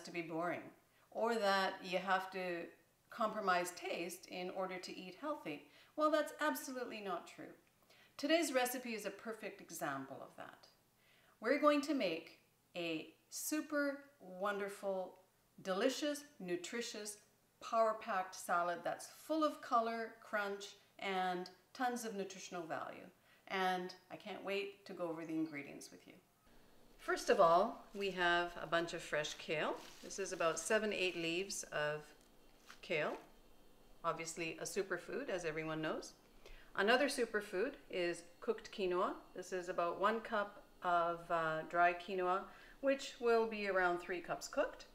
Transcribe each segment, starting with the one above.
to be boring, or that you have to compromise taste in order to eat healthy. Well, that's absolutely not true. Today's recipe is a perfect example of that. We're going to make a super wonderful, delicious, nutritious, power-packed salad that's full of color, crunch, and tons of nutritional value. And I can't wait to go over the ingredients with you. First of all, we have a bunch of fresh kale. This is about 7-8 leaves of kale. Obviously a superfood, as everyone knows. Another superfood is cooked quinoa. This is about 1 cup of dry quinoa, which will be around 3 cups cooked.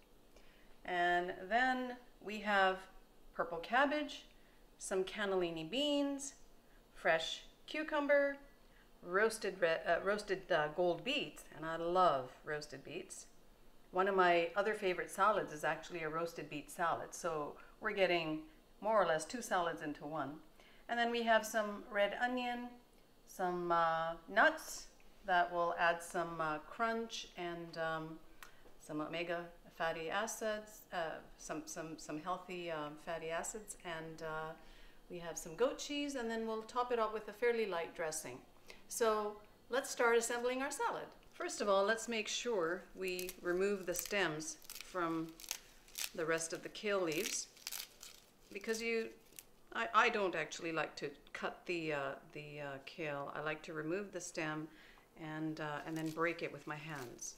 And then we have purple cabbage, some cannellini beans, fresh cucumber, roasted gold beets, and I love roasted beets. One of my other favorite salads is actually a roasted beet salad, so we're getting more or less 2 salads into one. And then we have some red onion, some nuts that will add some crunch and some omega fatty acids, some healthy fatty acids, and we have some goat cheese, and then we'll top it up with a fairly light dressing. So let's start assembling our salad. First of all, let's make sure we remove the stems from the rest of the kale leaves, because I don't actually like to cut the kale. I like to remove the stem and then break it with my hands.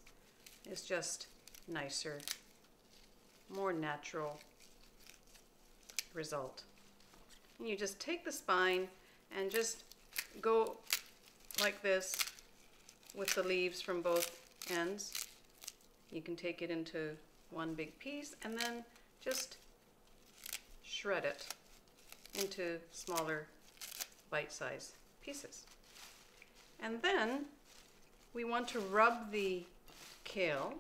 It's just nicer, more natural result. And you just take the spine and just go like this with the leaves from both ends. You can take it into one big piece and then just shred it into smaller bite-sized pieces. And then we want to rub the kale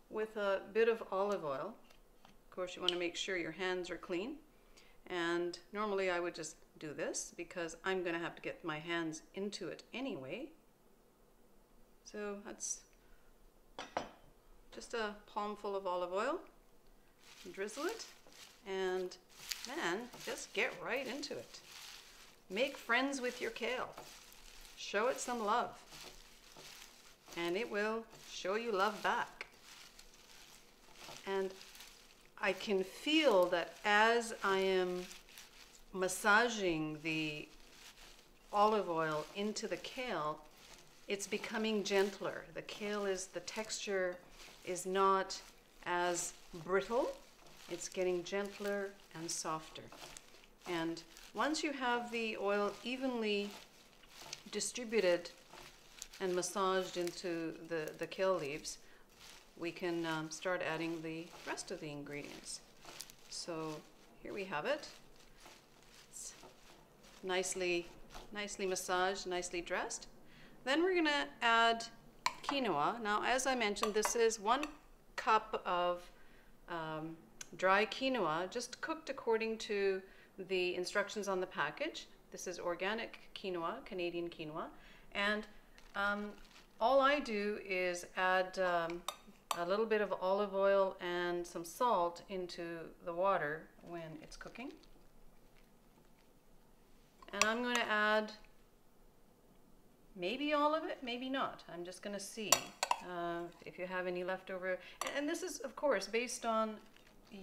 with a bit of olive oil. Of course, you want to make sure your hands are clean. And normally I would just do this because I'm going to have to get my hands into it anyway. So that's just a palmful of olive oil. Drizzle it, and then just get right into it. Make friends with your kale. Show it some love, and it will show you love back. And I can feel that as I am massaging the olive oil into the kale, it's becoming gentler. The texture is not as brittle. It's getting gentler and softer. And once you have the oil evenly distributed and massaged into the kale leaves, we can start adding the rest of the ingredients. So here we have it. It's nicely massaged, nicely dressed. Then we're gonna add quinoa. Now, as I mentioned, this is 1 cup of dry quinoa, just cooked according to the instructions on the package. This is organic quinoa, Canadian quinoa. And all I do is add a little bit of olive oil and some salt into the water when it's cooking. And I'm going to add maybe all of it, maybe not. I'm just going to see if you have any leftover. And this is, of course, based on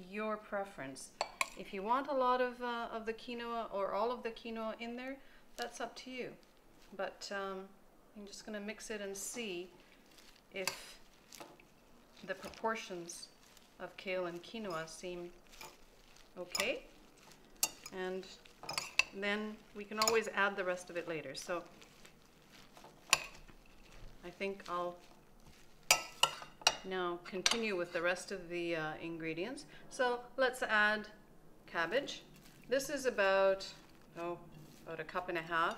your preference. If you want a lot of the quinoa or all of the quinoa in there, that's up to you. But I'm just going to mix it and see if the proportions of kale and quinoa seem okay. And then we can always add the rest of it later. So I think I'll now continue with the rest of the ingredients. So let's add cabbage. This is about 1.5 cups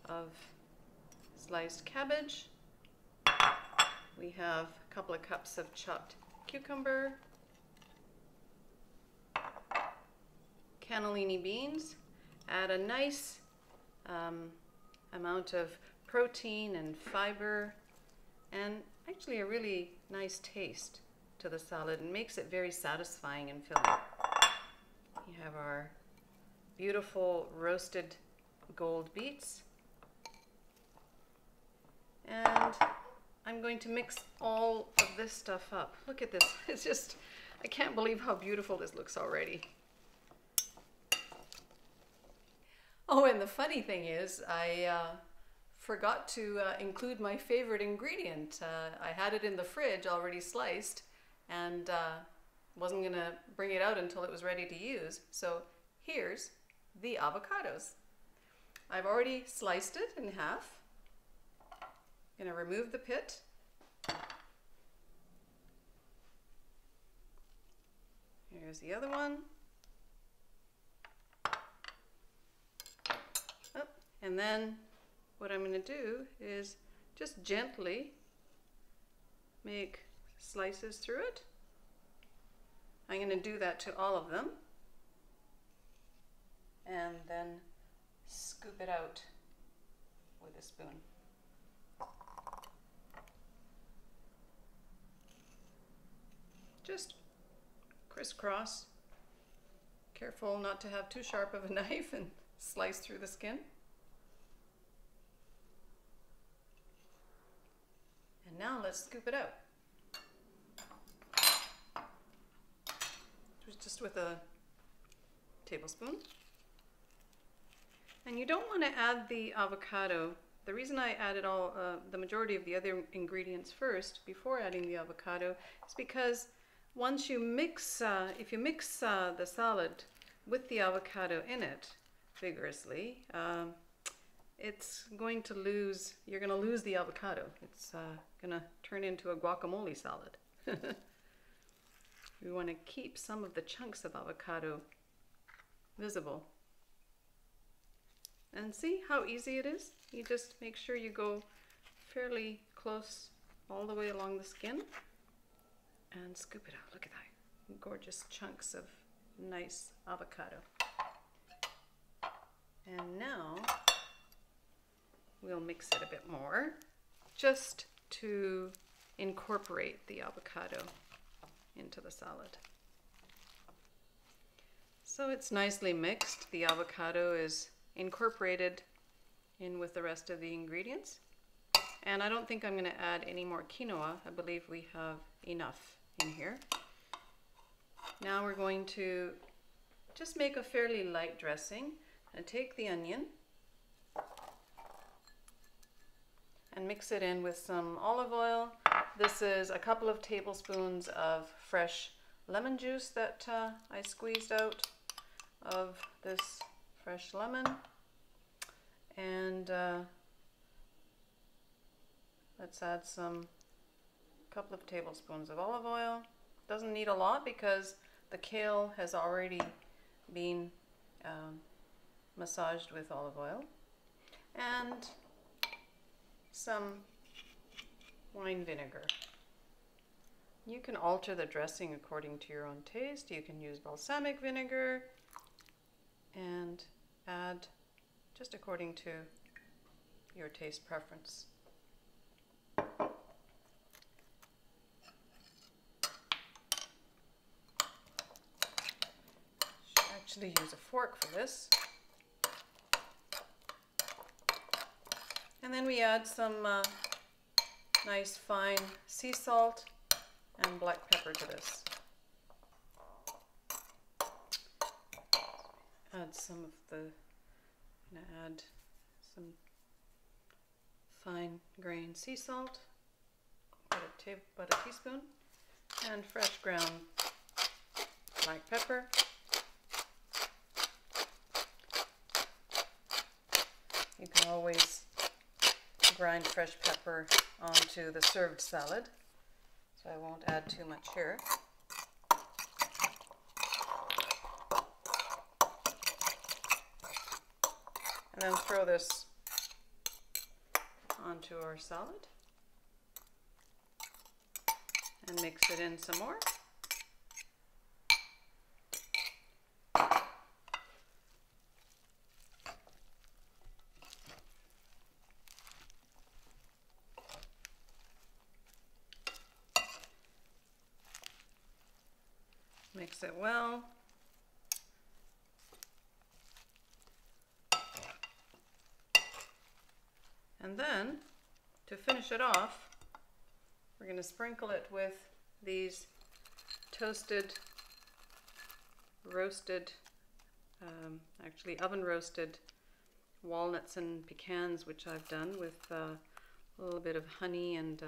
of sliced cabbage. We have a couple of cups of chopped cucumber, cannellini beans. Add a nice amount of protein and fiber, and actually a really nice taste to the salad and makes it very satisfying and filling. We have our beautiful roasted gold beets. And I'm going to mix all of this stuff up. Look at this. It's just, I can't believe how beautiful this looks already. Oh, and the funny thing is, I forgot to include my favorite ingredient. I had it in the fridge already sliced and wasn't going to bring it out until it was ready to use. So here's the avocados. I've already sliced it in half. I'm going to remove the pit. Here's the other one. Oh, and then what I'm going to do is just gently make slices through it. I'm going to do that to all of them and then scoop it out with a spoon. Just crisscross. Careful not to have too sharp of a knife and slice through the skin. And now let's scoop it out. Just with a tablespoon. And you don't want to add the avocado. The reason I added the majority of the other ingredients first before adding the avocado is because once you mix, if you mix the salad with the avocado in it vigorously, it's going to lose, you're going to lose the avocado. It's going to turn into a guacamole salad. We want to keep some of the chunks of avocado visible. And see how easy it is? You just make sure you go fairly close all the way along the skin and scoop it out. Look at that. Gorgeous chunks of nice avocado. And now we'll mix it a bit more just to incorporate the avocado into the salad. So it's nicely mixed. The avocado is incorporated in with the rest of the ingredients. And I don't think I'm going to add any more quinoa. I believe we have enough in here. Now we're going to just make a fairly light dressing and take the onion and mix it in with some olive oil. This is a couple of tablespoons of fresh lemon juice that I squeezed out of this fresh lemon. And let's add a couple of tablespoons of olive oil. Doesn't need a lot because the kale has already been massaged with olive oil. And some wine vinegar. You can alter the dressing according to your own taste. You can use balsamic vinegar and add just according to your taste preference. Should actually use a fork for this. And then we add some nice fine sea salt and black pepper to this. Add some of the, I'm going to add some fine grained sea salt, about a teaspoon, and fresh ground black pepper. You can always grind fresh pepper onto the served salad, so I won't add too much here. And then throw this onto our salad and mix it in some more. Mix it well. And then, to finish it off, we're going to sprinkle it with these toasted, roasted, actually oven roasted walnuts and pecans, which I've done with a little bit of honey and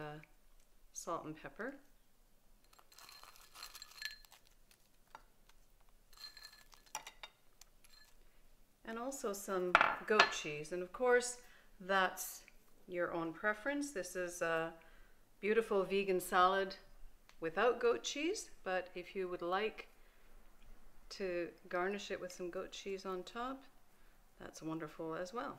salt and pepper. And also some goat cheese. And of course, that's your own preference. This is a beautiful vegan salad without goat cheese, but if you would like to garnish it with some goat cheese on top, that's wonderful as well.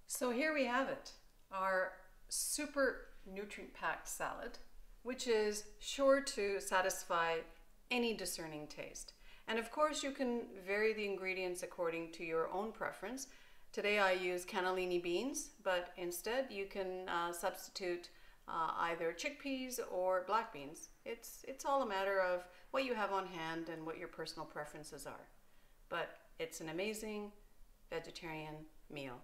So here we have it, our super nutrient-packed salad, which is sure to satisfy any discerning taste. And of course, you can vary the ingredients according to your own preference. Today I use cannellini beans, but instead you can substitute either chickpeas or black beans. It's all a matter of what you have on hand and what your personal preferences are. But it's an amazing vegetarian meal.